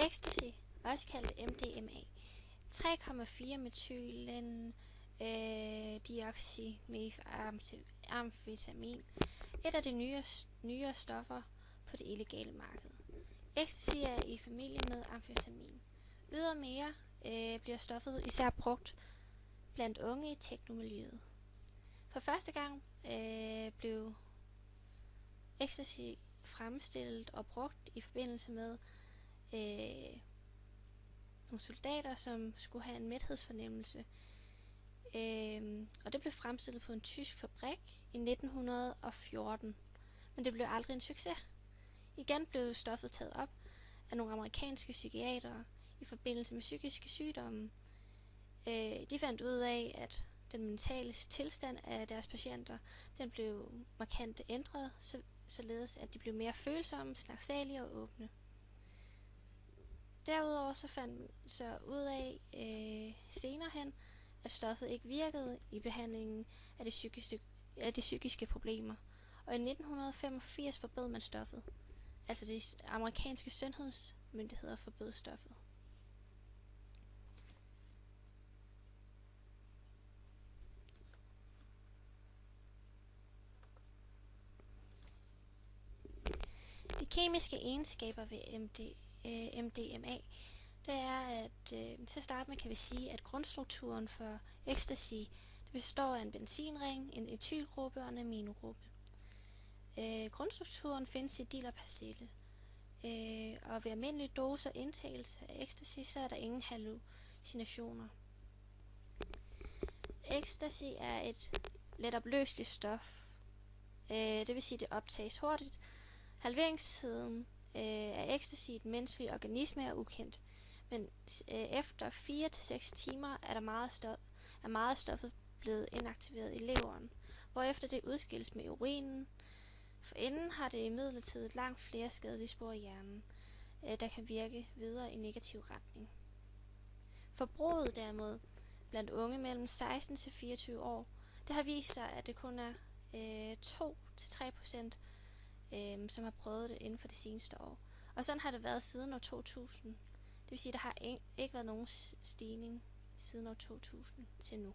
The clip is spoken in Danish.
Ecstasy, også kaldet MDMA, 3,4 metylen dioxymethamfetamin, et af de nyere stoffer på det illegale marked. Ecstasy er i familie med amfetamin. Ydermere bliver stoffet især brugt blandt unge i teknomiljøet. For første gang blev ecstasy fremstillet og brugt i forbindelse med nogle soldater, som skulle have en mæthedsfornemmelse. Og det blev fremstillet på en tysk fabrik i 1914, men det blev aldrig en succes. Igen blev stoffet taget op af nogle amerikanske psykiatere i forbindelse med psykiske sygdomme. De fandt ud af, at den mentale tilstand af deres patienter, den blev markant ændret, således at de blev mere følsomme, snaksalige og åbne. Derudover så fandt man så ud af senere hen, at stoffet ikke virkede i behandlingen af de psykiske problemer. Og i 1985 forbød man stoffet. Altså de amerikanske sundhedsmyndigheder forbød stoffet. De kemiske egenskaber ved MDMA, det er, at til at starte med kan vi sige, at grundstrukturen for ecstasy det består af en benzinring, en etylgruppe og en aminogruppe. Grundstrukturen findes i dilerpercille, og ved almindelig dose og indtagelse af ecstasy, så er der ingen hallucinationer. Ecstasy er et let opløseligt stof, det vil sige, at det optages hurtigt. Halveringstiden af ecstasy i den menneskelige organisme er ukendt, men efter 4-6 timer er meget stoffet blevet inaktiveret i leveren, hvorefter det udskilles med urinen. Forinden har det imidlertid langt flere skadelige spor i hjernen, der kan virke videre i negativ retning. Forbruget derimod blandt unge mellem 16 til 24 år, det har vist sig, at det kun er 2-3%, som har prøvet det inden for det seneste år. Og sådan har det været siden år 2000. Det vil sige, at der har ikke været nogen stigning siden år 2000 til nu.